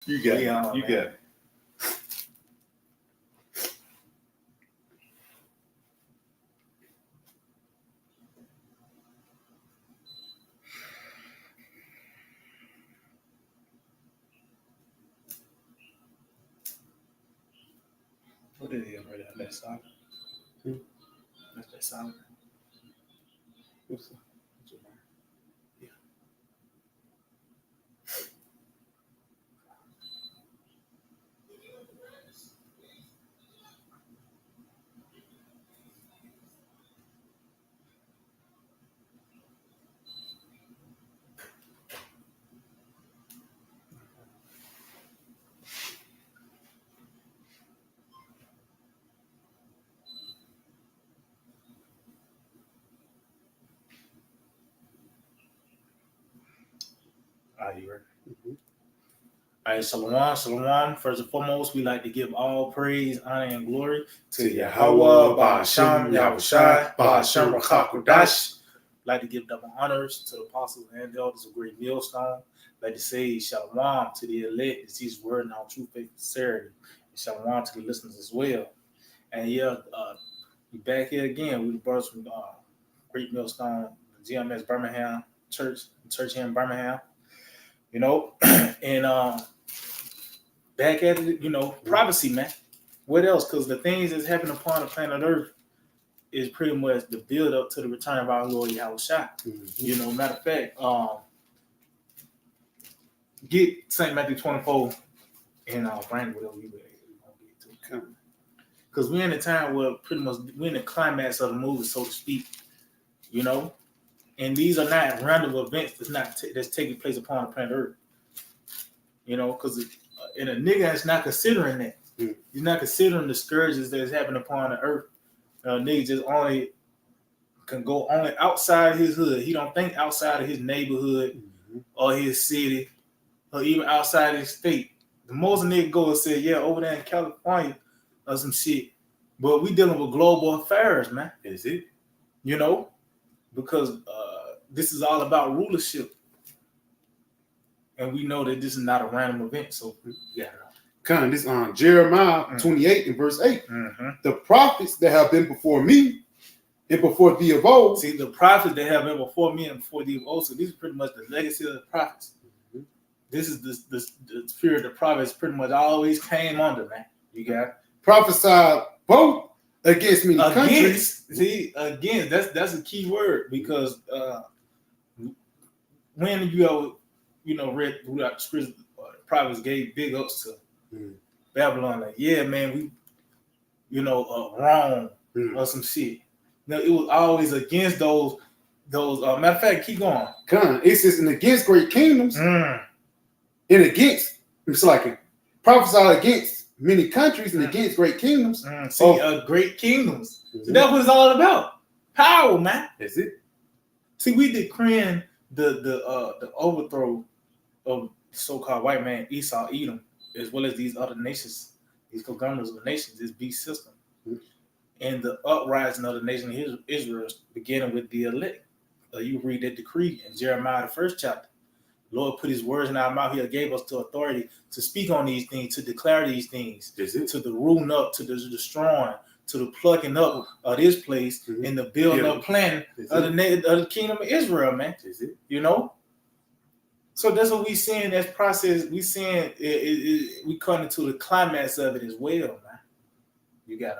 You got it. You got it. What is it right there? That song. That's that song. Yeah. Are you ready? Mm-hmm. All right, Shalom. First and foremost, we like to give all praise, honor, and glory to Yahweh, Ba'ashem, Yahushai, Ba'ashem, Rakakodash. Like to give double honors to the apostles and the elders of Great Millstone. Like to say Shalom to the elect, to teach word in our true faith and sincerity. And Shalom to the listeners as well. And yeah, we back here again. We the brothers from Great Millstone, GMS Birmingham church here in Birmingham. You know, and back at it, you know, prophecy, man. What else? Because the things that's happening upon the planet Earth is pretty much the build up to the return of our Lord Yahushua. Mm-hmm. You know, matter of fact, get St. Matthew 24 and bring whatever we get to. Because we're in a time where pretty much we're in the climax of the movie, so to speak. You know, and these are not random events that's taking place upon the planet Earth. You know, because and a nigga is not considering that. Mm. He's not considering the scourges that's happening upon the earth. Nigga just only can go only outside his hood. He don't think outside of his neighborhood or his city or even outside his state. The most a nigga go and say, yeah, over there in California or some shit. But we dealing with global affairs, man. Is it? You know, because this is all about rulership. And we know that this is not a random event. So, yeah. Kind this on Jeremiah 28 and verse 8. Mm-hmm. The prophets that have been before me and before thee of old. See, the prophets that have been before me and before thee of old. So, this is pretty much the legacy of the prophets. Mm-hmm. This is the spirit of the prophets pretty much always came under, man. You got it? Prophesied both against many countries. See, again, that's a key word because when you know, read throughout the scripture, prophets gave big ups to Babylon, like, yeah, man, we, you know, Rome or some shit. No, it was always against those. Matter of fact, keep going. It says, and against great kingdoms, and against, it's like prophesied against many countries and against great kingdoms. Great kingdoms. So that's what it's all about. Power, man. Is it? See, we decreeing the overthrow of so-called white man Esau, Edom, as well as these other nations, these conglomerates of nations, this beast system, and the uprising of the nation of Israel, beginning with the elect. You read that decree in Jeremiah, the 1st chapter. Lord put his words in our mouth. He gave us the authority to speak on these things, to declare these things, to the rooting up, to the destroying, to the plucking up of this place, and the building up plan of the kingdom of Israel, man. You know? So that's what we seeing as process. We seeing we come into the climax of it as well, man. You got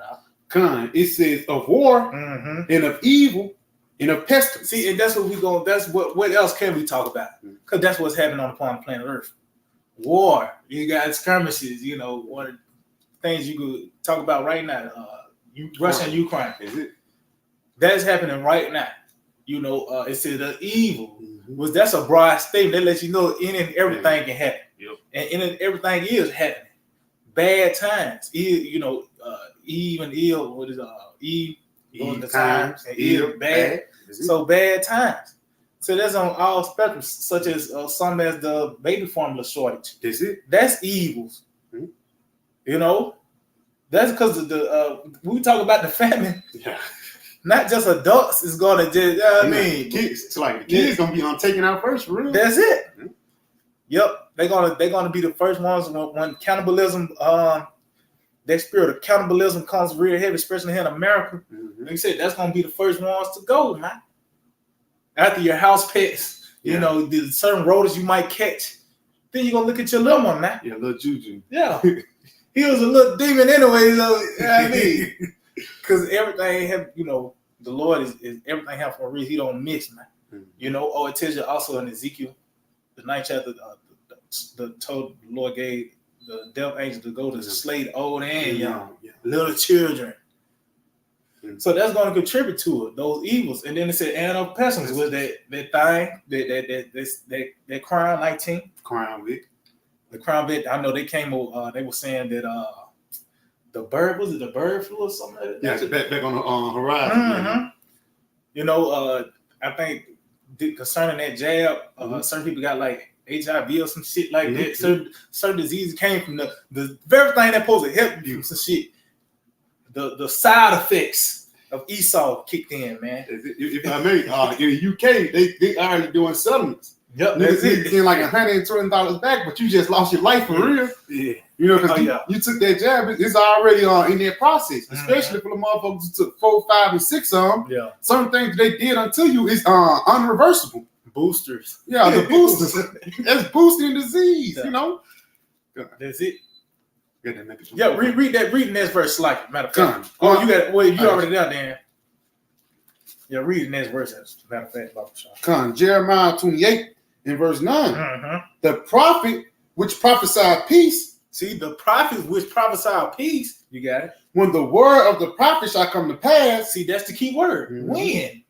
it. It says of war and of evil and of pestilence. See, and that's what we go. That's what else can we talk about? Because that's what's happening on the planet Earth. War. You got skirmishes. You know, one of the things you could talk about right now. Russia and Ukraine. Is it? That's happening right now. You know, it says the evil. Was that's a broad statement that lets you know in and everything can happen. Yep. And in and everything is happening. Bad times. You know, Eve and ill. What is Eve? Eve the times and ill bad. So bad times. So that's on all spectrums, such as some as the baby formula shortage. Is it? That's evils. You know, that's because of we talk about the famine. Yeah. Not just adults is gonna just. I mean, kids. It's like the kids gonna be on taking out first, for real. That's it. Yep, they're gonna be the first ones when cannibalism, that spirit of cannibalism comes real heavy, especially here in America. Mm-hmm. Like I said, that's gonna be the first ones to go, man. After your house pets, you know, the certain rodents you might catch, then you're gonna look at your little one, man. Yeah, little Juju. Yeah, he was a little demon anyway, so you know what I mean, because everything have, you know, the Lord is everything have for a reason. He don't mix, man. Mm-hmm. You know, it tells you also in Ezekiel, the 9th chapter, the Lord gave the death angel to go to slay the old and young, little children. Mm-hmm. So that's going to contribute to it, those evils. And then it said, and of pestilence was that thing, that Crown 19. Crown Vic. The Crown Vic, I know they came over, they were saying that the bird flu or something like that? Yeah, back on the horizon. Mm-hmm. You know, I think concerning that jab, certain people got like HIV or some shit like that. Certain diseases came from the very thing that's supposed to help you, some shit. The side effects of Esau kicked in, man. If I may, in the UK, they already doing settlements. Yep, that's it. Getting like $120 back, but you just lost your life for real. Yeah, you know, because you took that jab. It's already in that process, especially for the motherfuckers who took 4, 5, and 6 of them. Yeah, certain things they did unto you is unreversible. Boosters. Yeah, the boosters. That's boosting disease. You know. That's it. Yeah, read the next verse, like matter of fact. You already down there. Yeah, read the next verse. As a matter of fact, Con Jeremiah 28 and verse 9. The prophet which prophesied peace. See, the prophet which prophesied peace. You got it. When the word of the prophet shall come to pass. See, that's the key word. When.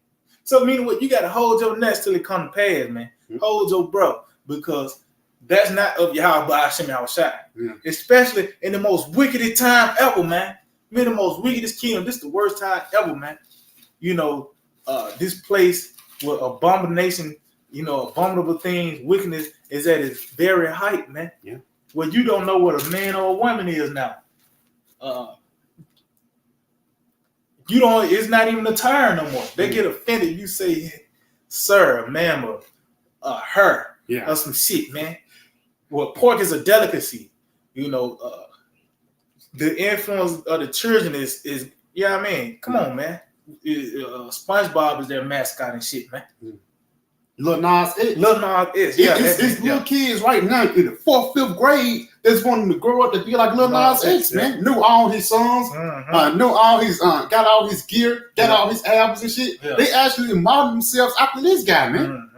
So meaning what, you got to hold your nuts till it come to pass, man. Hold your bro, because that's not of Yahweh Hashem Yahushua. Especially in the most wickedest time ever, man. I mean, the most wickedest kingdom. This is the worst time ever, man. You know, this place with abomination, you know, abominable things, wickedness is at its very height, man. Yeah. Well, you don't know what a man or a woman is now. You don't. It's not even a term no more. They get offended. You say, "Sir, ma'am," or "her," or some shit, man. Well, pork is a delicacy. You know, the influence of the children is you know what I mean? Come on, man. SpongeBob is their mascot and shit, man. Lil Nas X. Yeah, it's little kids right now in the 4th, 5th grade that's wanting to grow up to be like Lil Nas X, man. Knew all his songs, know all his, got all his gear, got all his albums and shit. Yeah. They actually model themselves after this guy, man.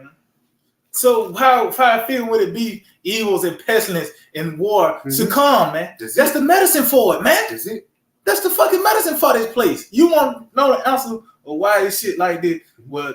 So how I feel would it be evils and pestilence and war succumb, man? That's the medicine for it, man. That's it. That's the fucking medicine for this place. You want to know the answer of why is shit like this? Well,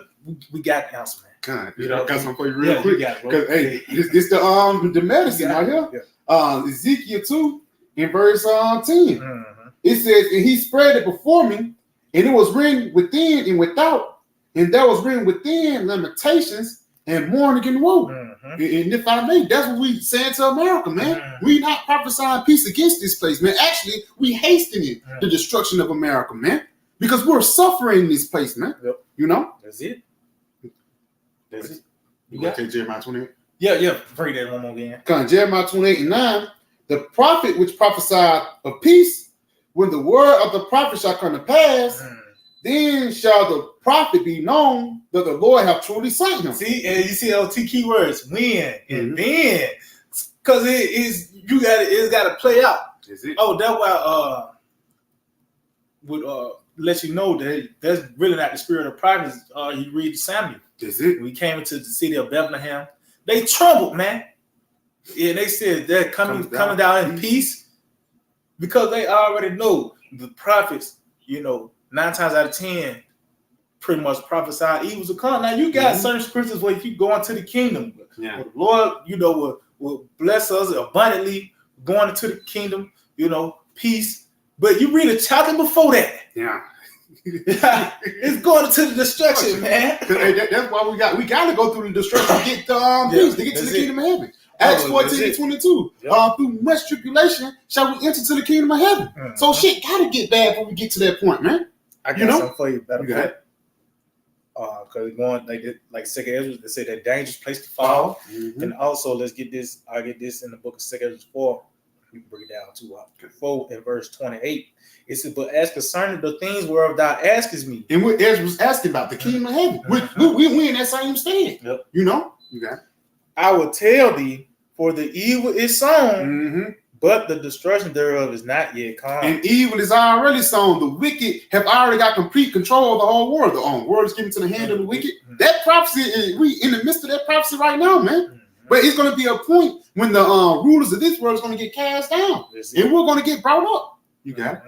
we got the answer, man. God, you know, I got something for you real quick. Because hey, it's the medicine right here. Ezekiel 2 in verse 10. It says, and he spread it before me, and it was written within and without, and there was written within limitations and mourning and woe. And if I may, that's what we saying to America, man. We not prophesying peace against this place, man. Actually, we hastening the destruction of America, man. Because we're suffering in this place, man. You know? That's it. You got to take Jeremiah 28? Yeah. Read that one more again. Jeremiah 28 and 9. The prophet which prophesied of peace, when the word of the prophet shall come to pass, then shall the prophet be known that the Lord have truly sent him. See, and you see those 2 key words, when and then, because it's got to play out. Oh, that's why would let you know that that's really not the spirit of prophets. You read Samuel. That's it. We came into the city of Bethlehem. They trembled, man. Yeah, they said they're coming down in peace, because they already know the prophets, you know, 9 times out of 10 pretty much prophesied evils will come. Now you got certain scriptures where if you go into the kingdom, the Lord, you know, will bless us abundantly going into the kingdom, you know, peace. But you read a chapter before that. Yeah. It's going into the destruction, man. That's why we got to go through the destruction to get the peace, to get to the kingdom of heaven. Acts 14:22. Through much tribulation shall we enter to the kingdom of heaven. So shit got to get bad when we get to that point, man. I got something for you. Because going like Second Ezra, they say that dangerous place to fall. And also, let's get this. I get this in the book of Second Ezra 4. We can break it down too. 4 in verse 28. It says, "But as concerning the things whereof thou askest me," and what Ezra was asking about, the kingdom of heaven, we in that same stand. Yep. You know, you got. I will tell thee, for the evil is sown, but the destruction thereof is not yet come. And evil is already sown. The wicked have already got complete control of the whole world. The world is given to the hand of the wicked. That prophecy, we in the midst of that prophecy right now, man. But it's going to be a point when the rulers of this world is going to get cast down, and we're going to get brought up. You got it.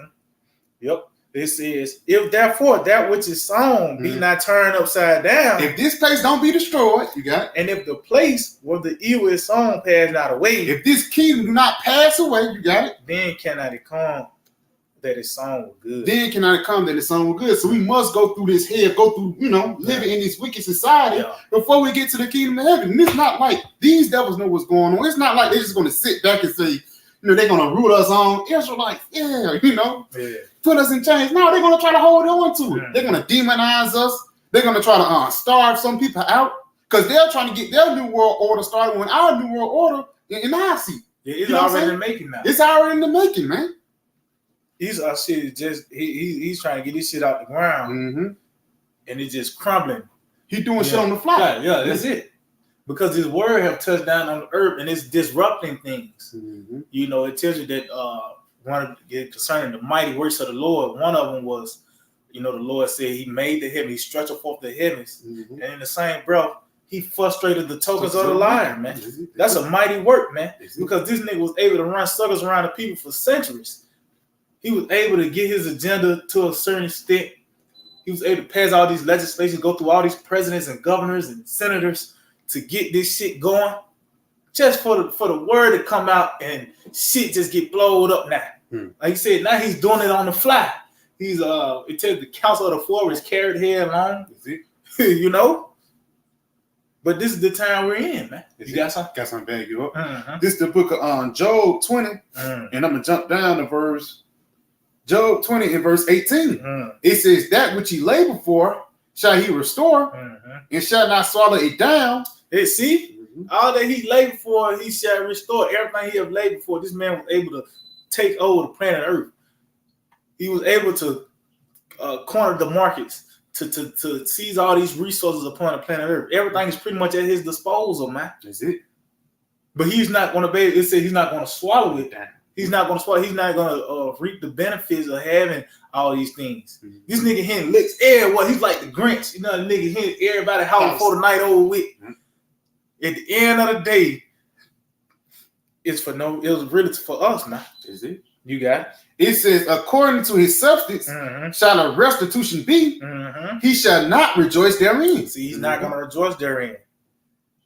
Yep. It says, "If therefore that which is sown be not turned upside down, if this place don't be destroyed, you got it. And if the place where the evil is sown pass not away, if this kingdom do not pass away, you got it. Then cannot it come that it's sown with good. Then cannot it come that it's sown with good. So we must go through this hell, go through, living in this wicked society before we get to the kingdom of heaven. And it's not like these devils know what's going on. It's not like they're just going to sit back and say, they're going to rule us on. Israelites, put us in chains. No, they're going to try to hold on to it. They're going to demonize us. They're going to try to starve some people out because they're trying to get their new world order started when our new world order in our seat. It's already in the making now. It's already in the making, man. He's he's trying to get this shit out the ground, and it's just crumbling. He doing shit on the fly. Yeah, that's it. Because his word have touched down on the earth and it's disrupting things. It tells you that concerning the mighty works of the Lord, one of them was, the Lord said he made the heaven, he stretched forth the heavens, and in the same breath, he frustrated the tokens of the lion, man. That's a mighty work, man. Because this nigga was able to run circles around the people for centuries. He was able to get his agenda to a certain extent. He was able to pass all these legislations, go through all these presidents and governors and senators to get this shit going, just for the word to come out and shit just get blowed up now. Like you said, now he's doing it on the fly. He's it tells the council of the forest carried headlong, But this is the time we're in, man. You got something? Got something bag you up. This is the book of Job 20, and I'm gonna jump down to Job 20 in verse 18. It says, "That which he labored for shall he restore, and shall not swallow it down." All that he labored for, he shall restore. Everything he have labored for, this man was able to take over the planet Earth. He was able to corner the markets, to seize all these resources upon the planet Earth. Everything is pretty much at his disposal, man. That's it. But he's not going to be. It said he's not going to swallow it down. He's not going to swallow. He's not going to reap the benefits of having all these things. This nigga hitting licks everywhere. He's like the Grinch. The nigga hitting everybody house before the night over with. At the end of the day, it was really for us, man. Is it? You got it. It says, "According to his substance shall a restitution be. He shall not rejoice therein." See, he's not going to rejoice therein.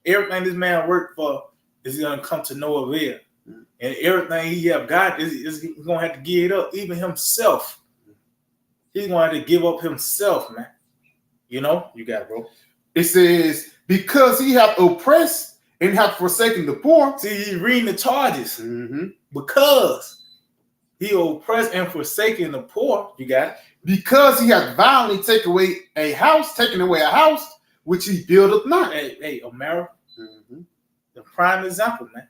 Everything this man worked for is going to come to no avail. And everything he have got is going to have to give it up, even himself. He's going to have to give up himself, man. You got it, bro. It says, "Because he hath oppressed and hath forsaken the poor." See, he's reading the charges. Because he oppressed and forsaken the poor. You got it. "Because he hath violently taken away a house which he buildeth not." Hey, America, the prime example, man.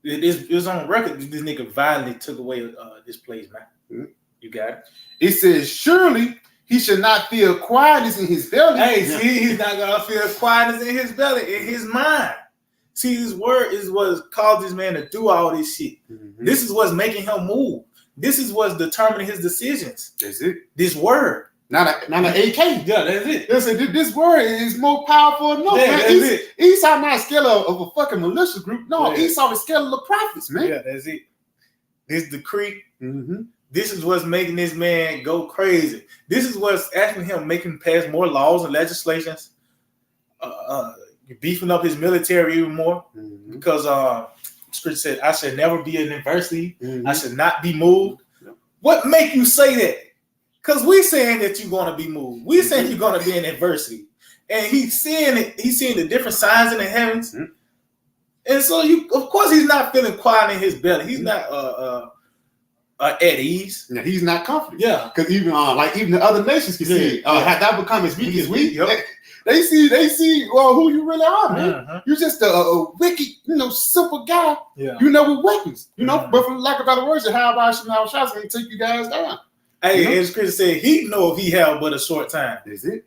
It's on record that this nigga violently took away this place, man. You got it. It says, "Surely he should not feel quietness in his belly." Hey, see, he's not gonna feel quietness in his belly, in his mind. See, this word is what caused this man to do all this shit. This is what's making him move. This is what's determining his decisions. That's it. This word. Not an AK. Yeah, that's it. Listen, this word is more powerful than no. Yeah, that's it. Esau not scared of a fucking militia group. No, Esau is scared of the prophets, man. Yeah, that's it. This decree. This is what's making this man go crazy. This is what's asking him making pass more laws and legislations, beefing up his military even more. Because Scripture said, "I should never be in adversity. I should not be moved." What make you say that? Because we saying that you're going to be moved. We saying you're going to be in adversity. And he's seeing it. He's seeing the different signs in the heavens. And so, of course, he's not feeling quiet in his belly. He's not at ease. Yeah, he's not confident. Yeah, because even even the other nations can see it. Had that become as weak as we, yep. they see who you really are, man. You're just a wicked, simple guy. Yeah, with weapons, But for lack of better words, how about Shamar shots going to take you guys down? Hey, as Chris said, he know if he have but a short time. Is it?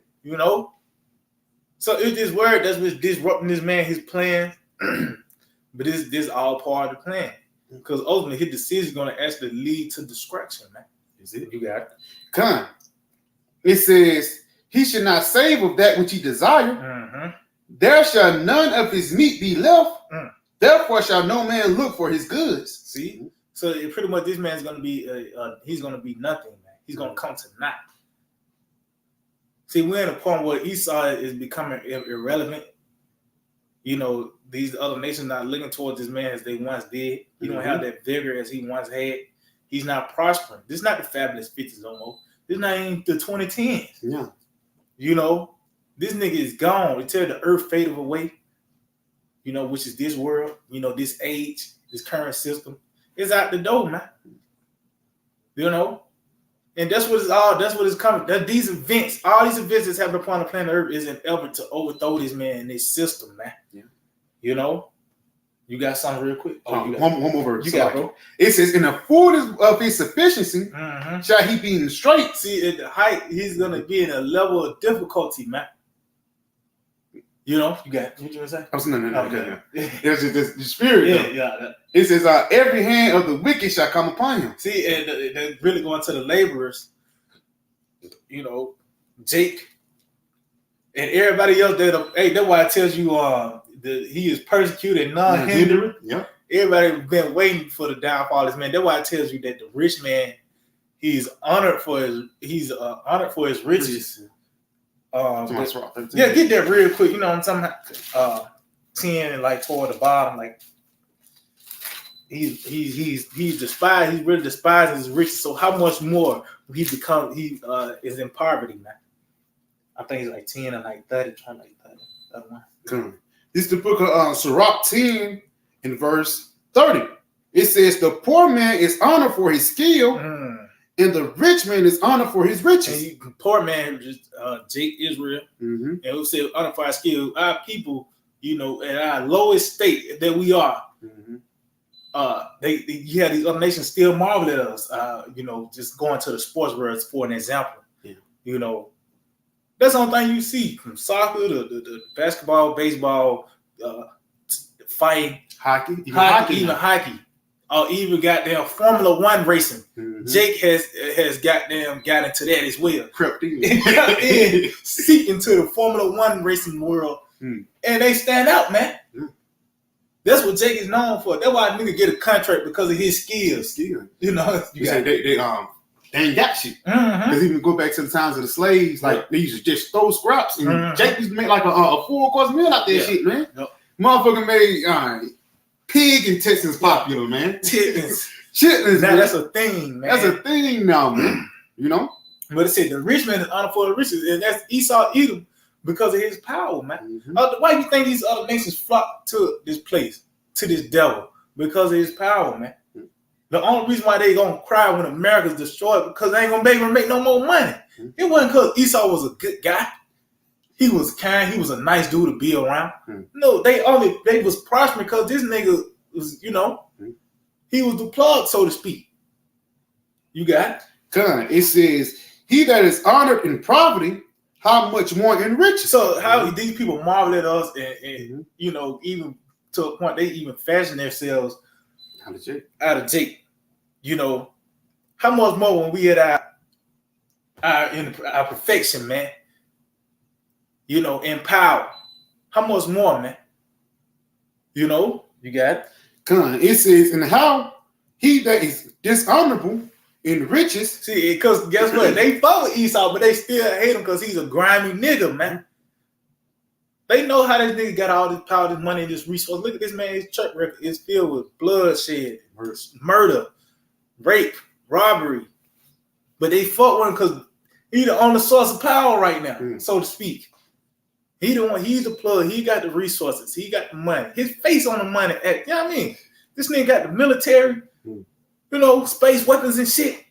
So it's this word that's what's disrupting this man his plan. But this all part of the plan. Because ultimately his decision is going to actually lead to destruction, man. Is it? You got it. Come. It says he should not save of that which he desire. There shall none of his meat be left. Therefore shall no man look for his goods. See? So pretty much this man's going to be he's going to be nothing, man. He's going to come to naught. See, we're in a point where Esau is becoming irrelevant. These other nations not looking towards this man as they once did. He don't have that vigor as he once had. He's not prospering. This is not the fabulous 50s no more. This is not even the 2010s. Yeah. This nigga is gone. Until the earth faded away, which is this world, this age, this current system. It's out the door, man. And that's what it's coming. That these events, all these events that's happening upon the planet Earth is an effort to overthrow this man and this system, man. Yeah. You got something real quick? One more verse. You got it, bro. It says, in the fullness of his sufficiency, shall he be in the straight. See, at the height, he's going to be in a level of difficulty, man. You got it. What you want to say? I was no. It's just the spirit. Yeah. It says, every hand of the wicked shall come upon him. See, and they're really going to the laborers, Jake, and everybody else. That's why it tells you he is persecuted and non-hindering. Yeah. Everybody been waiting for the downfall of this man. That's why it tells you that the rich man, he's honored for his riches. Get that real quick. What I'm talking about? 10 and toward the bottom, he's despised. He really despises his riches. So how much more will he become? He is in poverty now. I think he's 10 and 30, trying 30. This is the book of Sirach 10 in verse 30. It says, the poor man is honored for his skill, and the rich man is honored for his riches. And the poor man, just Jake Israel, and we say honored for our skill. Our people, at our lowest state that we are, you have these other nations still marvel at us. Just going to the sports world for an example. Yeah. That's the only thing you see from soccer to the basketball, baseball, fighting, hockey, even hockey. Even goddamn Formula One racing. Jake has got into that as well. Crept in. Seeking to the Formula One racing world. And they stand out, man. That's what Jake is known for. That's why a nigga get a contract because of his skills. You say they ain't got shit. Because even go back to the times of the slaves, they used to just throw scraps. And Jake used to make a full course meal out there shit, man. Yep. Motherfucker made pig intestines popular, man. Chitlins. Now that's a thing, man. That's a thing now, man. But it said the rich man is honored for the riches, and that's Esau Edom because of his power, man. Why do you think these other nations flock to this place, to this devil? Because of his power, man. The only reason why they gonna cry when America's destroyed because they ain't gonna be able to make no more money. It wasn't because Esau was a good guy. He was kind. He was a nice dude to be around. No, they was prospering because this nigga was, he was the plug, so to speak. You got it? It says, he that is honored in poverty, how much more in riches? So how these people marvel at us and even to a point they even fashion themselves out of Jake. How much more when we at our perfection, man. In power. How much more, man? You got it? It says, and how he that is dishonorable in riches. See, because guess what? They follow Esau, but they still hate him because he's a grimy nigga, man. They know how this nigga got all this power, this money, and this resource. Look at this man, his track record is filled with bloodshed, murder, rape, robbery. But they fought with him because he's the only source of power right now, so to speak. He's the plug. He got the resources. He got the money. His face on the money. You know what I mean? This nigga got the military. space weapons and shit.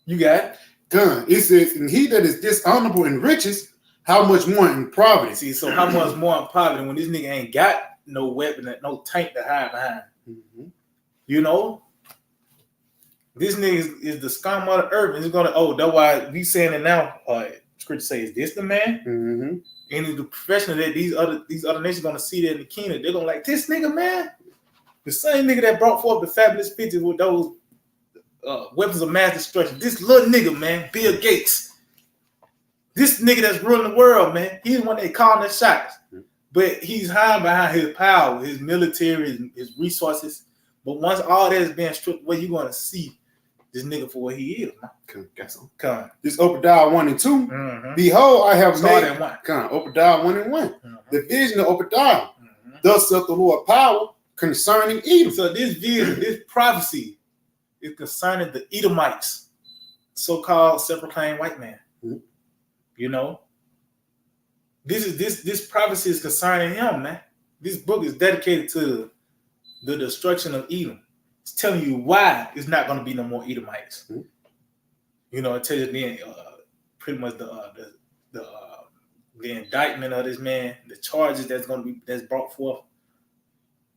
You got it. Gun. It says, and he that is dishonorable in riches, how much more in poverty? See, so how much more in poverty when this nigga ain't got no weapon, no tank to hide behind? This nigga is the scum of the earth, and he's gonna. That's why we saying it now. Scripture says, "Is this the man?" And the professional that these other nations gonna see that in the kingdom, they're gonna like this nigga, man. The same nigga that brought forth the fabulous pictures with those weapons of mass destruction. This little nigga, man, Bill Gates. This nigga that's ruling the world, man. He's the one that calling the shots. But he's hiding behind his power, his military, his resources. But once all that is being stripped away, you're going to see this nigga for what he is, man. Come. This Obadiah 1 and 2. Behold, I have made. Obadiah 1 and 1. The vision of Obadiah. Thus saith the Lord power concerning Edom. So this vision, this prophecy is concerning the Edomites, so-called self-proclaimed white man. This prophecy is concerning him, man. This book is dedicated to the destruction of Edom. It's telling you why it's not going to be no more Edomites. It tells you then pretty much the indictment of this man, the charges that's brought forth,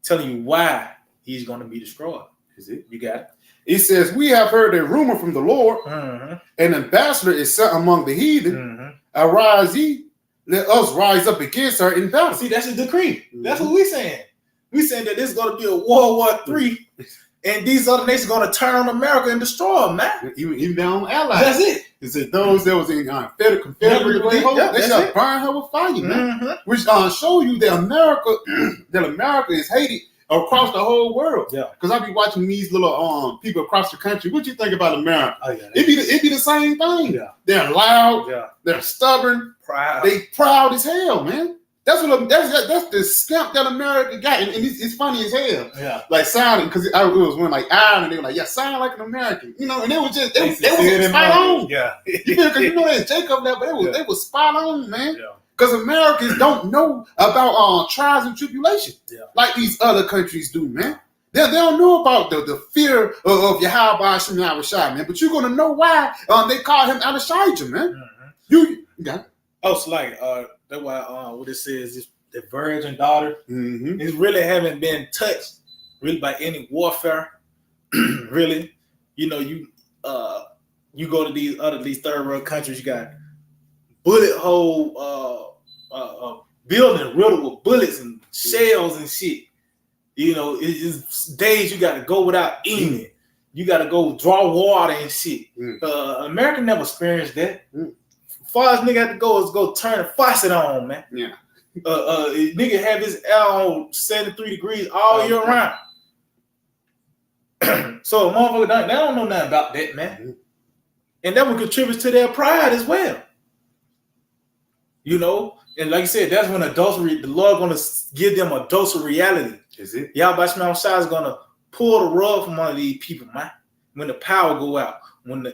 telling you why he's going to be destroyed. Is it? You got it. It says, we have heard a rumor from the Lord, an ambassador is sent among the heathen. Arise ye, let us rise up against her in battle. See, that's a decree. That's what we're saying. We're saying that this is going to be a World War III, and these other nations are going to turn on America and destroy them, man. Even their own allies. That's it. It said those that was in Confederate, they shall burn her with fire, man. Which show you that America is hated across the whole world. Because I be watching these little people across the country. What you think about America? It be the same thing. They're loud. They're stubborn. Proud. They proud as hell, man. That's the stamp that America got, and it's funny as hell. Like sounding, because it was when like Ireland, they were like, sound like an American, and it was just they was spot on. Because there's Jacob there, but they was spot on, man. Because Americans don't know about trials and tribulations like these other countries do, man. They don't know about the fear of Yahweh Shem Yahushua, man. But you're gonna know why they call him Adonijah, man. You got it. So like that's why what it says is the virgin daughter. It really haven't been touched really by any warfare. Really, you go to these third world countries, you got bullet hole building riddled with bullets and shells and shit. It's just days you got to go without eating it. You got to go draw water and shit. America never experienced that. Far as nigga have to go is go turn the faucet on, man. Nigga have his air on 73 degrees all year round. So motherfucker, they don't know nothing about that, man. And that would contribute to their pride as well. And like you said, that's when the Lord gonna give them a dose of reality. Is it? Yahweh Shema Shai is gonna pull the rug from under these people, man. When the power go out, when the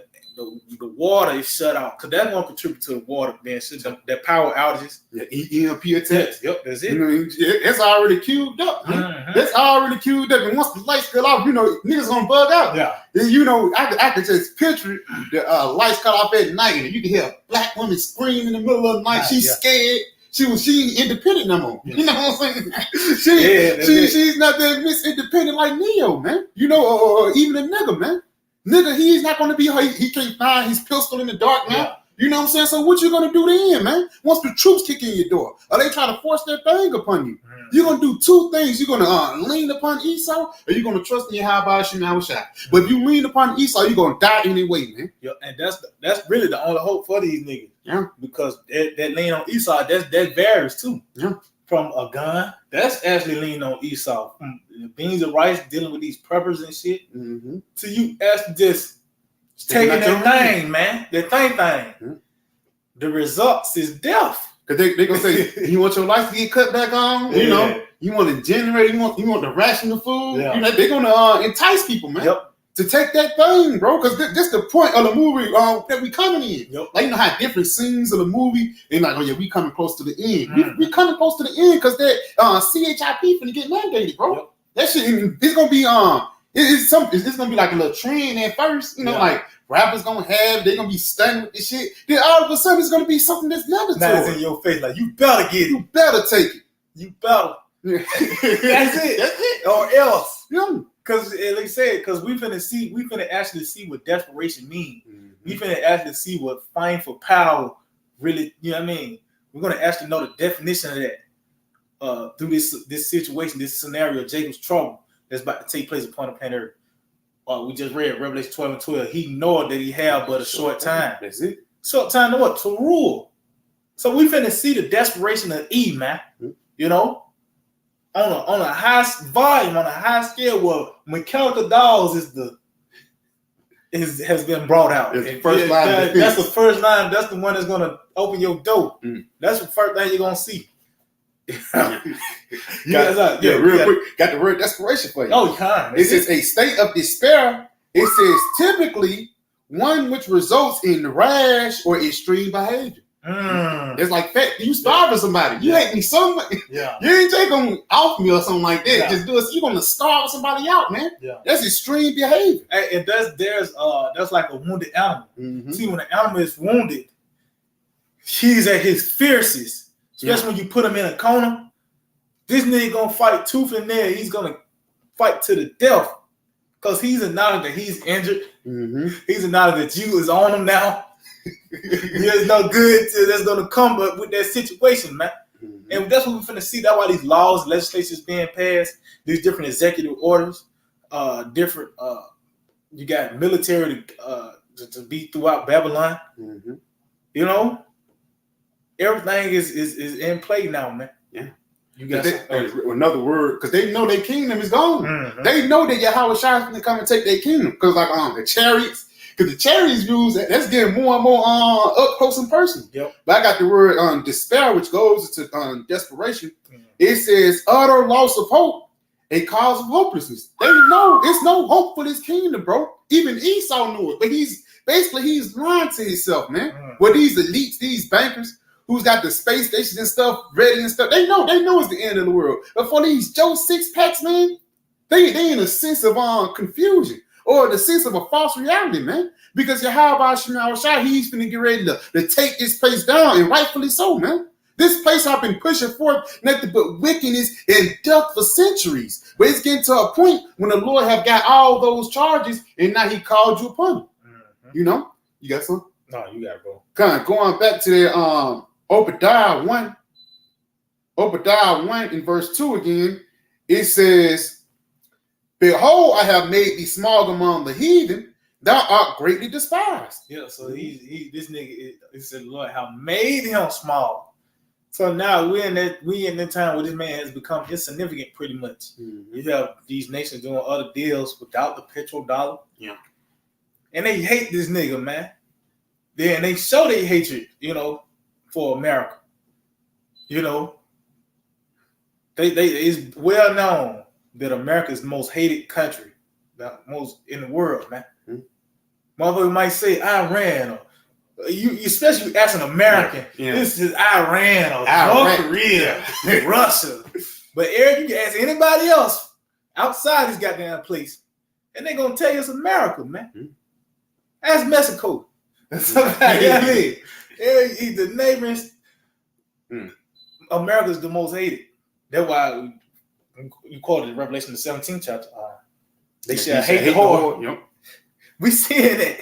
water is shut out, because that's gonna contribute to the water being shut down. That power outages. EMP attacks. Yep, that's it. It's already queued up. That's already queued up. And once the lights cut off, niggas gonna bug out. I could just picture the lights cut off at night, and you can hear a black woman scream in the middle of the night. She's scared. She independent no more. You know what I'm saying? She's not that Miss Independent like Neo, man. Or even a nigga, man. Nigga, he's not gonna be. He can't find his pistol in the dark now. You know what I'm saying? So what you gonna do then, man? Once the troops kick in your door, are they trying to force their thing upon you? You're gonna do two things. You're gonna lean upon Esau, or you're gonna trust in Yahweh Shem Yahushua. But if you lean upon Esau, you're gonna die anyway, man. And that's really the only hope for these niggas. Because that lean on Esau, that varies too. From a gun, that's actually leaning on Esau. From the beans and rice, dealing with these preppers and shit. To you actually just taking that thing, man. That thing. The results is death. Cause they gonna say, you want your life to get cut back on? You want to generate, you want to ration the food. They're gonna entice people, man. To take that thing, bro, because that's the point of the movie that we coming in. Like, how different scenes of the movie, they're like, we coming close to the end. We coming close to the end because that CHIP finna get mandated, bro. That shit, it's gonna be It's gonna be like a little trend at first, like rappers they're gonna be stunning with this shit. Then all of a sudden it's gonna be something that's never now it's in your face, like you better get it. You better take it. You better. That's it. That's it. Or else. Yeah. Because like I said, because we finna actually see what desperation means. Mm-hmm. We finna actually see what fighting for power really, you know what I mean? We're gonna actually know the definition of that through this situation, this scenario, Jacob's trouble that's about to take place upon the planet Earth. We just read Revelation 12:12. He knowed that he had but a short time. That's it. Short time to what? To rule. So we finna see the desperation of Eve, man. Mm-hmm. You know, on a high volume, on a high scale, where mechanical dolls has been brought out. First line. That's the first line. That's the one that's gonna open your door. Mm. That's the first thing you're gonna see. Real quick. Got the word desperation for you. Oh, yeah. It says a state of despair. It says typically one which results in rash or extreme behavior. It's like you starving somebody. You hate me so much. Yeah. You ain't take them off me or something like that. Yeah. Just do it. You're gonna starve somebody out, man. Yeah. That's extreme behavior. And that's like a wounded animal. Mm-hmm. See, when an animal is wounded, he's at his fiercest. Especially when you put him in a corner. This nigga gonna fight tooth and nail. He's gonna fight to the death. Because he's acknowledged that he's injured. Mm-hmm. He's acknowledged that you is on him now. There's no good that's gonna come but with that situation, man. Mm-hmm. And that's what we're finna see. That's why these laws, legislations being passed, these different executive orders, different you got military to be throughout Babylon. Mm-hmm. You know, everything is in play now, man. Yeah. You got another word, because they know their kingdom is gone. Mm-hmm. They know that Yahweh Shai is gonna come and take their kingdom. Because the chariots. Because the chariots views that's getting more and more up close and personal. Yep. But I got the word despair, which goes to desperation. Mm-hmm. It says utter loss of hope, a cause of hopelessness. They know it's no hope for this kingdom, bro. Even Esau knew it, but he's lying to himself, man. Mm-hmm. Where these elites, these bankers, who's got the space stations and stuff ready and stuff, they know it's the end of the world. But for these Joe six packs, man, they in a sense of confusion. Or the sense of a false reality, man. Because Yahweh Shai, he's going to get ready to take this place down, and rightfully so, man. This place I've been pushing forth nothing but wickedness and death for centuries. But it's getting to a point when the Lord have got all those charges, and now he called you upon it. Mm-hmm. You know? You got some? No, you got to go. Going back to the Obadiah 1. Obadiah 1 in verse 2 again, it says, behold, I have made thee small among the heathen, thou art greatly despised. Yeah, so this nigga, he said, Lord, have made him small. So now we in that time where this man has become insignificant pretty much. Mm-hmm. You have these nations doing other deals without the petrodollar. Yeah. And they hate this nigga, man. And they show their hatred, for America. It's well known that America is the most hated country, the most in the world, man. Mm-hmm. Motherfucker might say Iran, or you especially as an American, this is Iran or North Korea, Russia. But Eric, you can ask anybody else outside this goddamn place, and they're gonna tell you it's America, man. Mm-hmm. Ask Mexico. The neighbors, America's the most hated. That's why you quoted Revelation the 17th chapter. They shall hate the whore. Yep. We seeing that.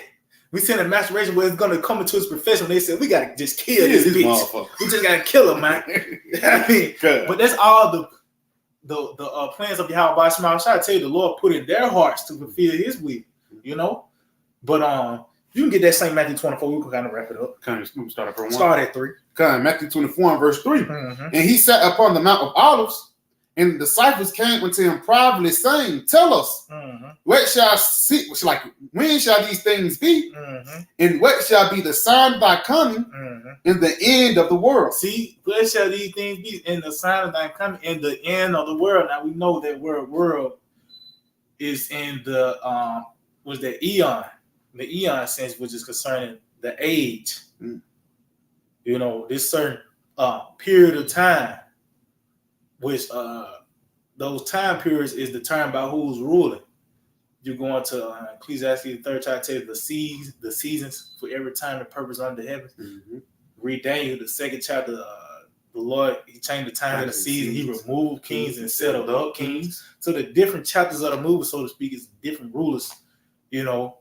We seeing a maturation where it's gonna come into its profession. They said we gotta just kill this bitch. We just gotta kill her, man. I mean, but that's all the plans of Yahweh Shai. I tell you, the Lord put in their hearts to fulfill His will. But you can get that same Matthew 24. We can kind of wrap it up. Start at 3. Matthew 24 and verse 3. Mm-hmm. And he sat upon the Mount of Olives. And the disciples came unto him privately, saying, tell us, when shall these things be? Mm-hmm. And what shall be the sign of thy coming in the end of the world? See, where shall these things be in the sign of thy coming in the end of the world? Now we know that world is in the eon, the eon sense, which is concerning the age. Mm. This certain period of time, which those time periods is determined by who's ruling. You go into Ecclesiastes, the 3rd chapter, tells you the seasons for every time, the purpose under the heavens. Read Daniel, the 2nd chapter. The Lord, He changed the time of the season. He removed kings and settled up kings. So the different chapters of the movie, so to speak, is different rulers. You know,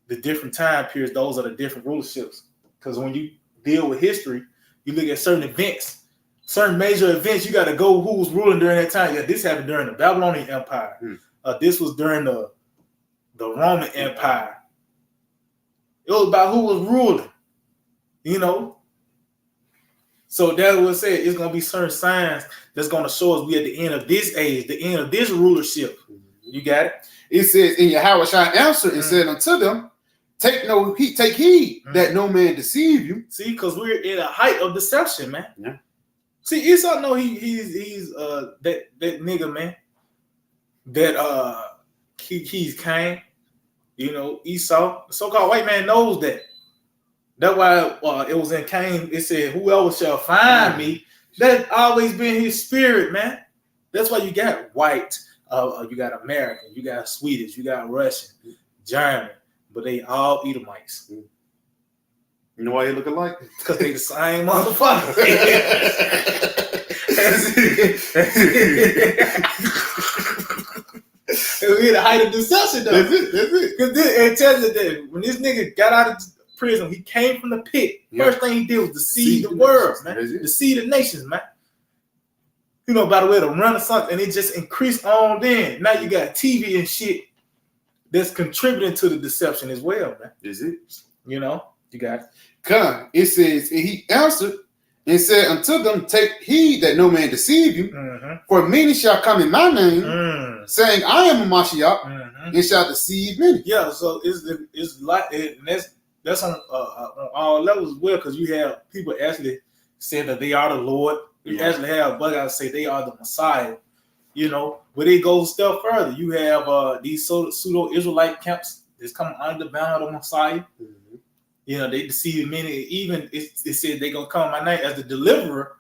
the different time periods. Those are the different rulerships. Because when you deal with history, you look at certain events, certain major events. You got to go who was ruling during that time. Yeah, this happened during the Babylonian Empire. This was during the Roman Empire. It was about who was ruling, you know. So that's what I said. It's going to be certain signs that's going to show us we at the end of this age, the end of this rulership. You got it? It says, and Yahweh shall answer and said unto them, take heed that no man deceive you. See, because we're in a height of deception, man. Yeah. See, Esau know he's that nigga, man. That he's Cain. You know, Esau, the so-called white man knows that. That's why it was in Cain. It said, "Whoever shall find me." That's always been his spirit, man. That's why you got white, you got American, you got Swedish, you got Russian, German, but they all Edomites. You know why they look alike? Because they the same motherfucker. We the height of deception, though. That's it. Because it tells you that when this nigga got out of prison, he came from the pit. First thing he did was deceive the world, man. Deceive the nations, man. You know, by the way, the Renaissance, and it just increased on then. Now you got TV and shit that's contributing to the deception as well, man. Is it? You know, you got it. Come, it says, and he answered and said unto them, take heed that no man deceive you, for many shall come in my name, saying, I am a Mashiach, and shall deceive many. Yeah, so it's like, and that's on all levels as well, because you have people actually saying that they are the Lord. You actually have bug outs say they are the Messiah, you know. But it goes a step further. You have these pseudo-Israelite camps that's coming under the banner of the Messiah. You know, they deceive many. Even it said they're gonna come my name as the deliverer,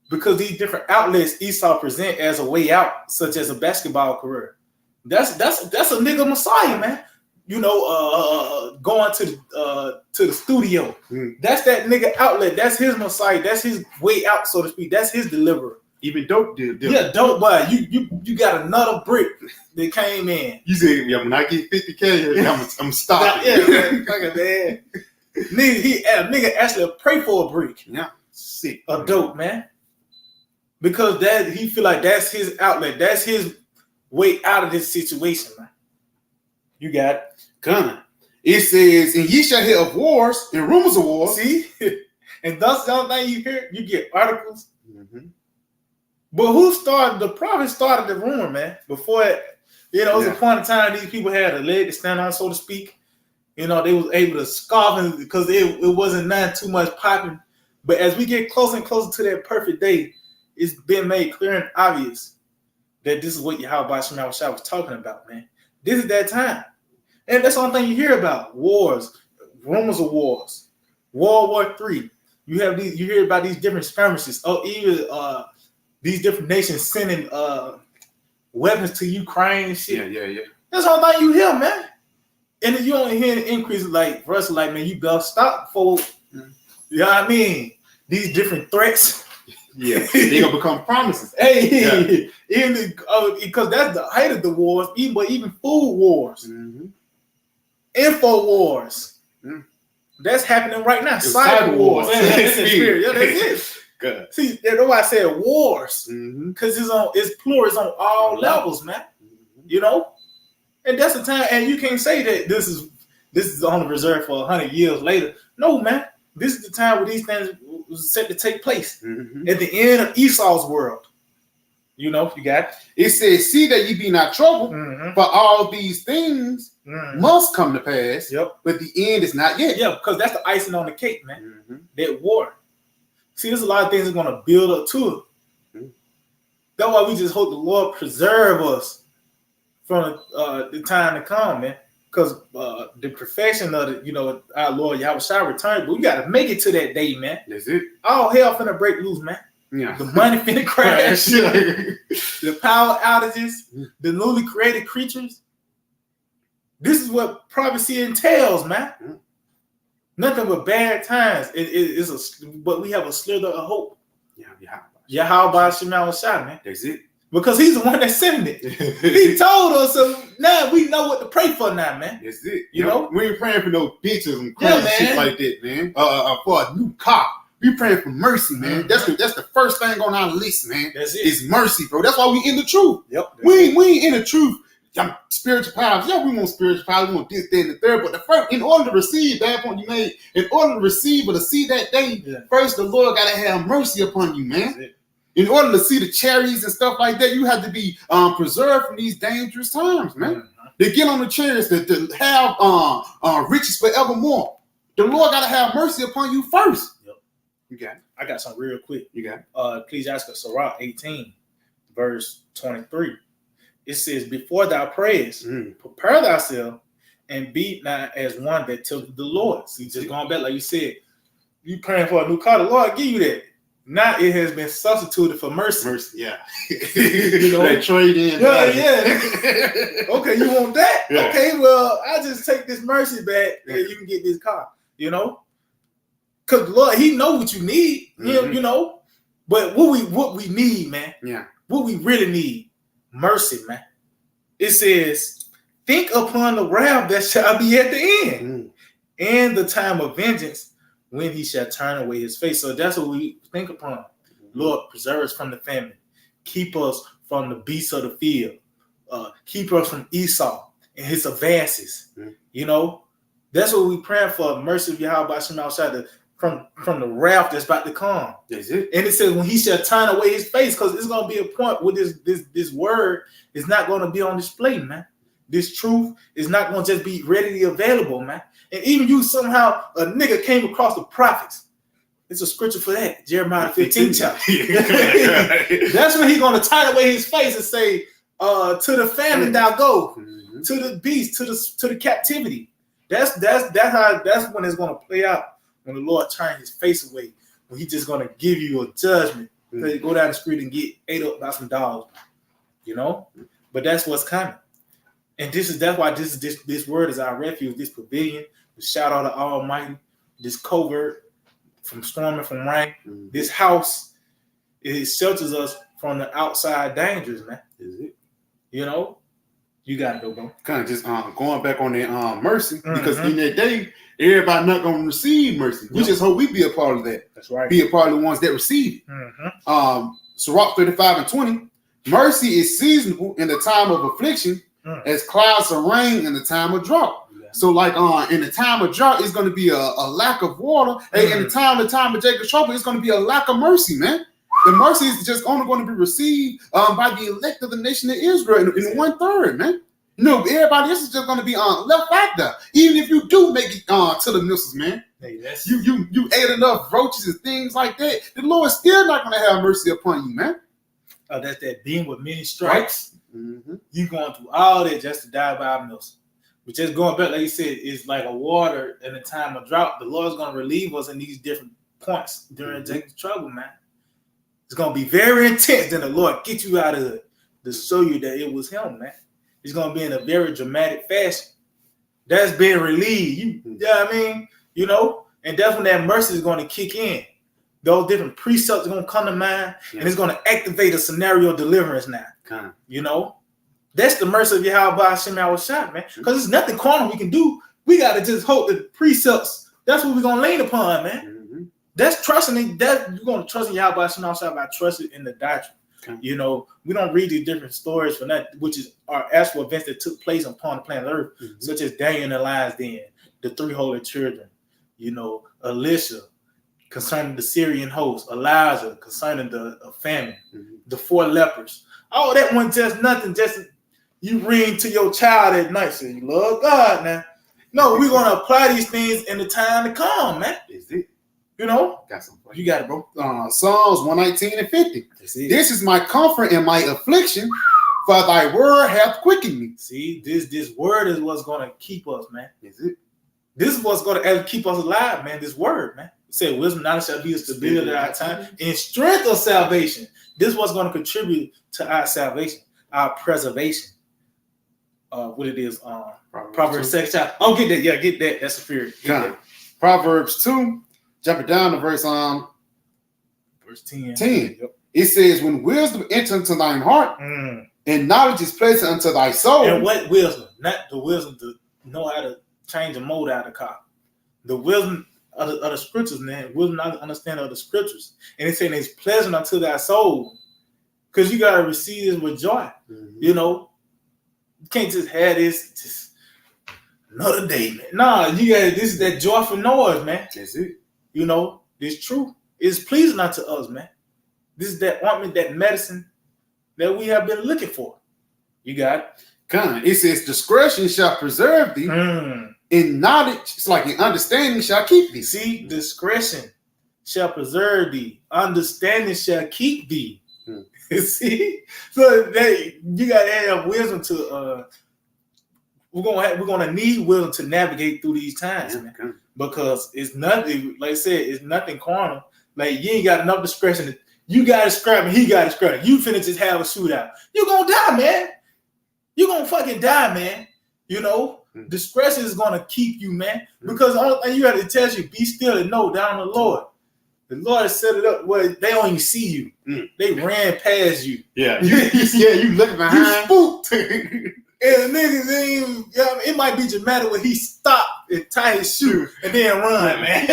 because these different outlets Esau present as a way out, such as a basketball career. That's a nigga Messiah, man. You know, going to the studio. That's that nigga outlet. That's his Messiah. That's his way out, so to speak. That's his deliverer. Even dope did. Yeah, dope, but you got another brick that came in. You said, yeah, when I get 50K, I'm stopping. Yeah, man. Nigga actually pray for a brick. Yeah, sick. A dope, man. Because that he feel like that's his outlet. That's his way out of this situation, man. You got it. Gunner. It says, and ye shall hear of wars and rumors of wars. See? And that's the only thing you hear. You get articles. But who started? The prophet started the rumor, man. Before it, you know, it was a point in time these people had a leg to stand on, so to speak. You know, they was able to scoff because it wasn't nothing too much popping. But as we get closer and closer to that perfect day, it's been made clear and obvious that this is what Yahweh Shema was talking about, man. This is that time. And that's the only thing you hear about. Wars, rumors of wars. World War III. You hear about these different skirmishes. Oh, even these different nations sending weapons to Ukraine and shit. Yeah. That's the only thing you hear, man. And you only hear an increase like for us, like, man, you better stop for you know what I mean? These different threats. Yeah, they're gonna become promises. Hey, even because that's the height of the wars, even food wars, info wars. That's happening right now. Cyber wars. That's it. Good. See, that's why I said wars, because it's plural. It's on all levels, man. You know, and that's the time. And you can't say that this is only reserved for 100 years later. No, man. This is the time where these things was set to take place at the end of Esau's world. You know, you got it. It says, see that ye be not troubled, for all these things must come to pass, but the end is not yet. Yeah, because that's the icing on the cake, man. That war. See, there's a lot of things that's going to build up to it. That's why we just hope the Lord preserve us from the time to come, man. Because the perfection of it, you know, our Lord Yahweh shall return, but we got to make it to that day, man. That's it. All hell finna break loose, man. Yeah. The money finna crash. The power outages, the newly created creatures. This is what prophecy entails, man. Nothing but bad times. But we have a slither of hope. Yahweh Shema Shai, man. That's it. Because he's the one that sent it. He told us, so now we know what to pray for now, man. That's it. You know? We ain't praying for no bitches and crazy shit like that, man. For a new car. We praying for mercy, man. That's the first thing on our list, man. That's it. It's mercy, bro. That's why we in the truth. Yep. We ain't in the truth. Spiritual powers. Yeah, we want spiritual powers. We want this, that, and the third. But the first, in order to receive that point you made, in order to receive or to see that day, first the Lord gotta have mercy upon you, man. In order to see the chariots and stuff like that, you have to be preserved from these dangerous times, man. They get on the chariots to have riches forevermore. The Lord gotta have mercy upon you first. Yep. You got it. I got something real quick. You got it. Ecclesiastes Sirach 18, verse 23. It says, before thou prayest, prepare thyself and be not as one that took the Lord. See, just going back, like you said, you praying for a new car, the Lord give you that. Now it has been substituted for mercy. Mercy, yeah. You know, that trade in. Yeah. Okay, you want that? Yeah. Okay, well, I just take this mercy back and you can get this car. You know, because Lord, He know what you need. You know, but what we need, man. Yeah. What we really need, mercy, man. It says, think upon the wrath that shall be at the end, and the time of vengeance, when He shall turn away His face. So that's what we think upon. Lord, preserve us from the famine. Keep us from the beasts of the field. Keep us from Esau and his advances. You know, that's what we praying for. Mercy of Yahweh Shema Shai, from the wrath that's about to come. That's it. And it says when He shall turn away His face, because it's going to be a point where this word is not going to be on display, man. This truth is not going to just be readily available, man. And even you somehow, a nigga came across the prophets. It's a scripture for that. Jeremiah 15 chapter. That's when He's going to turn away His face and say, to the famine thou go, to the beast, to the captivity. That's when it's going to play out. When the Lord turns His face away, when He's just going to give you a judgment. So you go down the street and get ate up by some dogs. You know? But that's what's coming. And that's why this word is our refuge, this pavilion, the shadow of the Almighty, this covert from storm and from rain. This house, it shelters us from the outside dangers, man. Is it? You know? You got it, bro. Kind of just going back on that mercy, because in that day, everybody not going to receive mercy. We just hope we be a part of that. That's right. Be a part of the ones that receive it. Sirach 35:20, mercy is seasonable in the time of affliction, as clouds of rain in the time of drought. So like in the time of drought, it's going to be a lack of water. Hey, in the time of Jacob's trouble, it's going to be a lack of mercy, man. The mercy is just only going to be received by the elect of the nation of Israel in 1/3, man. You know, everybody else is just going to be left out there. Even if you do make it to the missiles, man. Hey, you ate enough roaches and things like that. The Lord is still not going to have mercy upon you, man. That's that being with many stripes. You going through all that just to die by a missile. But just going back, like you said, it's like a water in a time of drought. The Lord's going to relieve us in these different points during Jacob's trouble, man. It's going to be very intense. Then the Lord get you out of it to show you that it was Him, man. It's going to be in a very dramatic fashion. That's being relieved. You know what I mean? You know? And that's when that mercy is going to kick in. Those different precepts are going to come to mind, and it's going to activate a scenario of deliverance now. You know? That's the mercy of Yahweh Shema Shai, man. Because there's nothing carnal we can do. We got to just hope that precepts, that's what we're going to lean upon, man. That's trusting in that. You're going to trust in Yahweh Shema Shai by trusting in the doctrine. You know, we don't read these different stories for that, which is our actual events that took place upon the planet Earth, such as Daniel and the lion's den, the 3 holy children, you know, Elisha concerning the Syrian host, Elijah concerning the famine, the 4 lepers. Oh, that one just nothing, just you ring to your child at night, say you love God now. No, we're going to apply these things in the time to come, man. Is it? You know? Got some for you. Got it, bro. Psalms 119:50. This is my comfort in my affliction, for thy word hath quickened me. See, this word is what's going to keep us, man. Is it? This is what's going to keep us alive, man. This word, man. It said, wisdom, knowledge shall be a stability at our time, and strength of salvation. This is what's going to contribute to our salvation, our preservation. what it is. Proverbs 6 chapter. Oh, get that. Yeah, get that. That's the spirit. Proverbs 2, jumping down to verse 10. Yep. It says, when wisdom enters into thine heart, and knowledge is pleasant unto thy soul. And what wisdom? Not the wisdom to know how to change a mold out of the car. The wisdom of the scriptures, man. Wisdom, not understanding of the scriptures. And it's saying it's pleasant unto thy soul. Because you got to receive this with joy. You know, you can't just have this just another day, man. Nah, you got this is that joyful noise, man. That's it. You know, it's true. It's pleasing unto us, man. This is that ointment, that medicine that we have been looking for. You got it. It says, discretion shall preserve thee, and knowledge, it's like in understanding, shall keep thee. See, discretion shall preserve thee, understanding shall keep thee. See, so you gotta have wisdom to. We're gonna need wisdom to navigate through these times, man. Because it's nothing. Like I said, it's nothing carnal. Like you ain't got enough discretion. You got to scrap and he got to scrap. You finna just have a shootout. You gonna die, man. You gonna fucking die, man. You know, discretion is gonna keep you, man. Because the only thing you have to tell you, be still and know down the Lord. The Lord has set it up where they don't even see you. They ran past you. Yeah, you looking behind. You spooked. And the niggas ain't even, it might be dramatic when he stopped and tie his shoe and then run, man.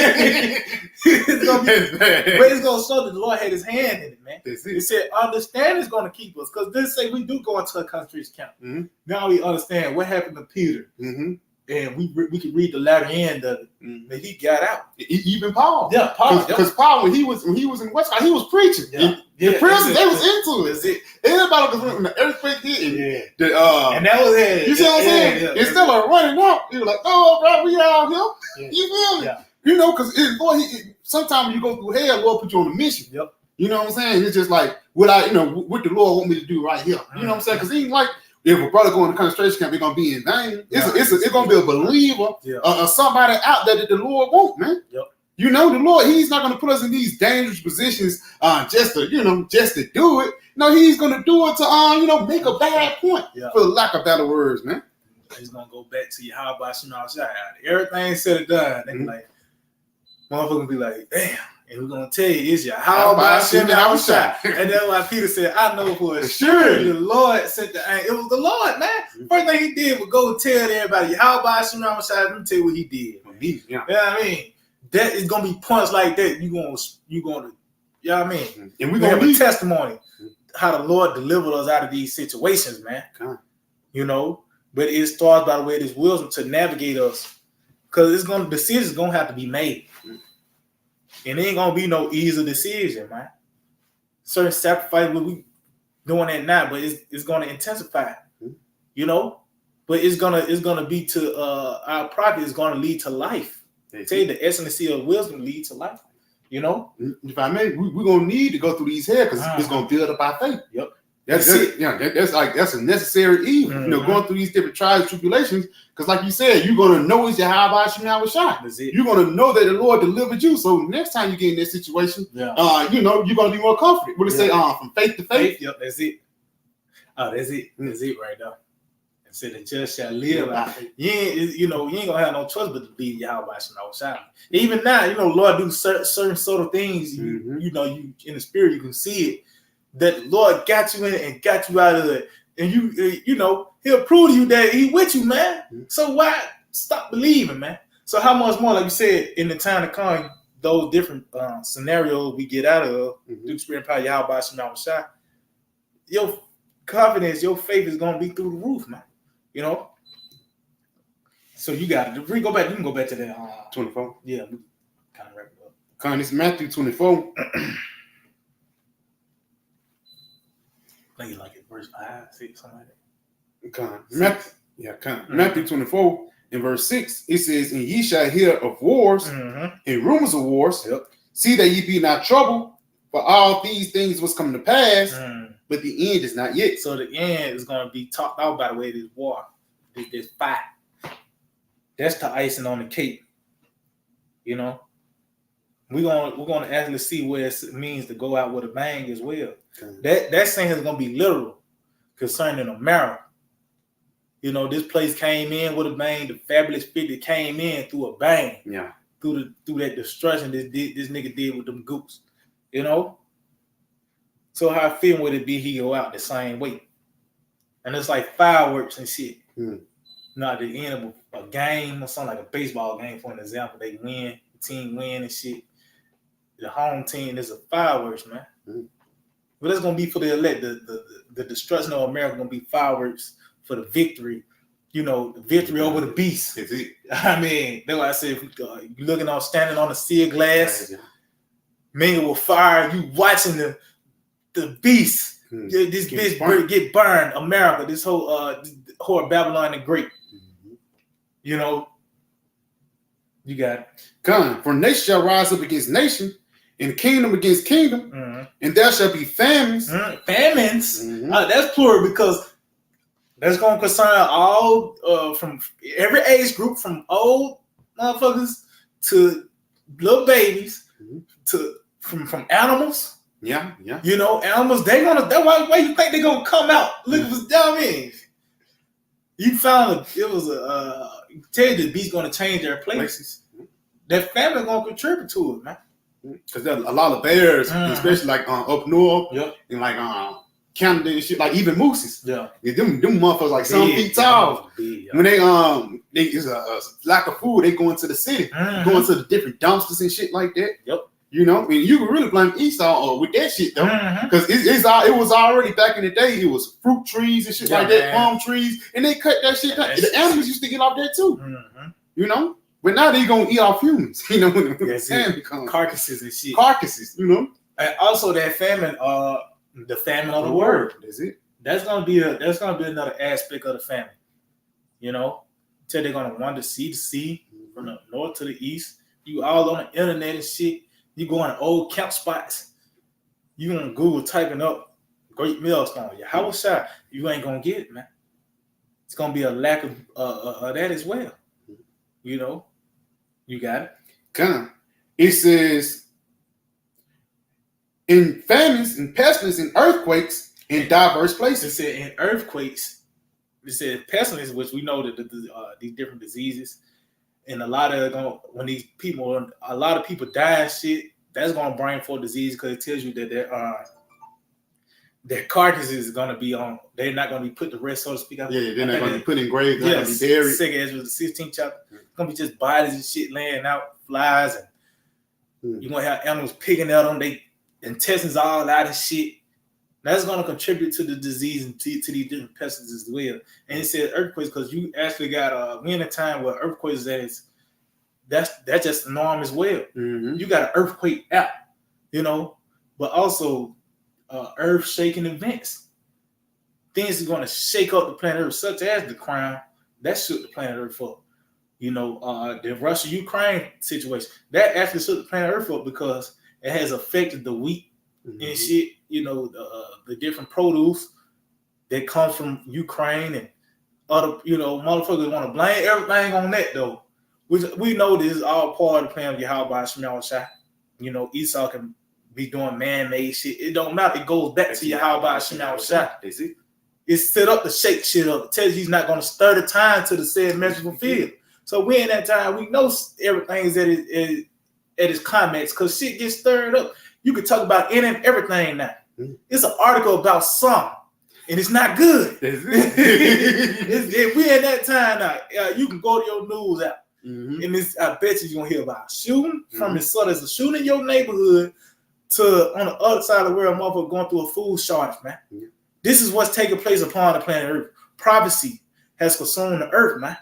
It's gonna be, but it's gonna show that the Lord had his hand in it, man. It said, understand is gonna keep us. Because this say we do go into a concentration camp. Now we understand what happened to Peter. And we can read the latter end of it. That he got out. Even Paul. Yeah, Paul. Because Paul, when he was in West Side, he was preaching. The prison, they was into it. That's it. Everybody was when the earthquake hit. And that was it. You see what I'm saying? Instead of running out, he was like, "Oh, bro, we out here." You feel me? You know, because sometimes when you go through hell, Lord put you on a mission. You know what I'm saying? It's just like what the Lord want me to do right here. You know what I'm saying? Because he ain't like, if a brother going to concentration camp, it's gonna be in vain. It's gonna be a believer or somebody out there that the Lord want, man. You know, the Lord, he's not gonna put us in these dangerous positions just to do it. No, he's gonna do it to make a bad point, for the lack of better words, man. He's gonna go back to you. How about you outside? Everything said and done. They be like, motherfucker be like, damn. And we're gonna tell you, is your how about Shem outside? And that's why Peter said, I know for sure the Lord sent the angel. It was the Lord, man. First thing he did was go tell everybody, how about Shem outside? Let me tell you what he did. You know what I mean? That is gonna be points like that. You gonna, you know what I mean? And we're gonna have a testimony how the Lord delivered us out of these situations, man. You know, but it starts by the way this wisdom to navigate us. Because decisions gonna have to be made. And it ain't gonna be no easy decision, man. Certain sacrifice will we doing that now, but it's gonna intensify, you know. But it's gonna be to our project is gonna lead to life. They tell you the essence of wisdom lead to life, you know. If I may, we're gonna need to go through these here because it's gonna build up our faith. That's it. Yeah, that's a necessary evil. You know, going through these different trials, tribulations. Because, like you said, you're gonna know it's your how about you now was shot. You're gonna know that the Lord delivered you. So next time you get in this situation, you know, you're gonna be more confident. What it say? From faith to faith. Yep, that's it. Oh, that's it. That's it right there. It said the just shall live. You ain't gonna have no choice but to believe your how about you now was shot. Even now, you know, Lord do certain sort of things. You know, you in the spirit, you can see it. That the Lord got you in it and got you out of it. And you know, he'll prove to you that he with you, man. So why stop believing, man? So how much more, like you said, in the time to come, those different scenarios we get out of, through spirit power, Yahweh Shema Shai, your confidence, your faith is gonna be through the roof, man. You know? So you got it. Go back, you can go back to that 24. Yeah, we kind of wrap it up. This is Matthew 24. I think like it verse 5, 6, something like that. Matthew 24 in verse 6, it says, and ye shall hear of wars and rumors of wars. See that ye be not troubled, for all these things was coming to pass, but the end is not yet. So the end is going to be talked out by the way of this war, this fight. That's the icing on the cake. You know, we're gonna actually see what it means to go out with a bang as well. That saying is gonna be literal concerning America. You know, this place came in with a bang. The Fabulous 50 came in through a bang. Yeah. Through that destruction this nigga did with them goops. You know? So how fitting would it be he go out the same way? And it's like fireworks and shit. Not at the end of a game or something like a baseball game, for an example. They win, the team win and shit. The home team is a fireworks, man. But it's gonna be for the elect. The destruction of America gonna be fireworks for the victory. You know, the victory over the beast. I mean, that's why I said, you looking on, standing on a sea of glass, mingled with fire. You watching the beast. This bitch get burned. America, this whole whore Babylon the Great. You know, you got it. Come, for nation shall rise up against nation, and kingdom against kingdom, and there shall be famines. Famines? That's plural because that's going to concern all from every age group, from old motherfuckers to little babies, to from animals. Yeah. You know, animals, they gonna. That's why you think they gonna come out? Look, what's down there. You found it was a. Tell you the beast gonna change their places. That family gonna contribute to it, man. Because there's a lot of bears, especially like up north, and like Canada and shit, like even mooses. Them motherfuckers like some feet tall. When they it's a lack of food, they go into the city, go into the different dumpsters and shit like that. You know, I mean, you can really blame Esau with that shit though, because it was already back in the day. It was fruit trees and shit like that, palm trees, and they cut that shit down. The animals used to get off there too. You know, but now they gonna eat off humans. You know, when the famine becomes carcasses and shit. Carcasses, you know, and also that famine, the famine of the word. Is it? That's gonna be another aspect of the famine. You know, until they're gonna wander sea to sea, from the north to the east. You all on the internet and shit. You go on old camp spots. You on Google typing up Great Millstone. How was shot? You ain't gonna get it, man. It's gonna be a lack of that as well. You know, you got it. Kind of. It says in famines, in pestilence, in earthquakes, in diverse places. It said in earthquakes. It said pestilence, which we know that these different diseases. And a lot of a lot of people die and shit, that's gonna bring forth disease because it tells you that their carcasses is gonna be on. They're not gonna be put to rest, so to speak. They're not gonna be put in graves. They're gonna be buried. Second Ezra, the 16th chapter. It's gonna be just bodies and shit laying out, flies, and you're gonna have animals picking at them. They intestines all out and shit. That's gonna contribute to the disease and to these different pestilences as well. And it said earthquakes because you actually got we in a time where earthquakes that's just the norm as well. You got an earthquake app, you know, but also earth shaking events. Things are gonna shake up the planet Earth, such as the crime that shook the planet Earth up. You know, the Russia-Ukraine situation that actually shook the planet Earth up because it has affected the wheat and shit. You know, the different produce that comes from Ukraine and other, you know, motherfuckers want to blame everything on that though. We know this is all part of the plan of Yahweh Shemel Shah. You know, Esau can be doing man-made shit. It don't matter. It goes back to Yahweh Shemel Shah. It's set up to shake shit up. It tells you he's not going to stir the time to the said measure fulfilled. So we in that time, we know everything's at its climax because shit gets stirred up. You could talk about any and everything now. It's an article about some, and it's not good. We in that time now. You can go to your news app, and I bet you're gonna hear about shooting from as sort as a shooting in your neighborhood to on the other side of the world, motherfucker going through a food shortage, man. This is what's taking place upon the planet Earth. Prophecy has consumed the earth, man.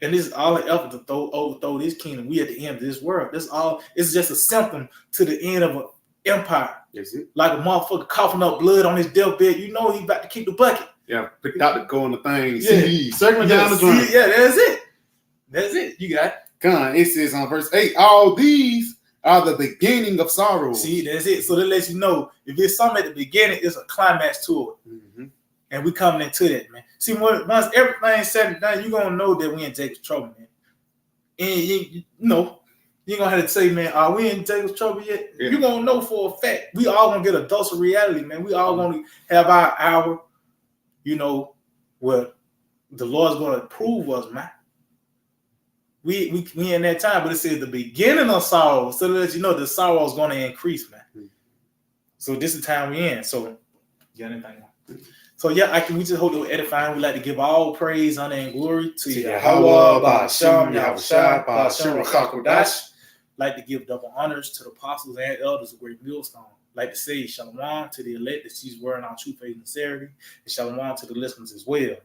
And this is all an effort to overthrow this kingdom. We at the end of this world. It's just a symptom to the end of an empire. Like a motherfucker coughing up blood on his deathbed. You know he's about to kick the bucket. Yeah, picked out to go on the thing. Circling down the drum. Yeah, that's it. That's it. You got it. Come, it says on verse 8, all these are the beginning of sorrow. See, that's it. So that lets you know if it's something at the beginning, it's a climax to it. And we coming into that, man. See, once everything's said and done, you're going to know that we in Jacob's trouble, man. And you know, you're going to have to say, man, are we in Jacob's trouble yet? Yeah. You're going to know for a fact. We all going to get a dose of reality, man. We all going to have our hour, you know, where the Lord's going to prove us, man. We in that time, but it says the beginning of sorrow, so that you know the sorrow is going to increase, man. So this is the time we in. So, you got anything? So yeah, we just hope to edifying. We like to give all praise, honor, and glory to Yahweh, Ba'ashem, Yahushua, Ba'ashem, Rakakodash. Like to give double honors to the apostles and elders of Great Millstone. Like to say shalom to the elect that she's wearing our true faith and sincerity, and shalom to the listeners as well.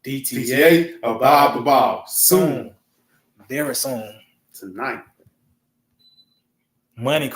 DTA, Abab, soon. Very soon. Tonight. Money.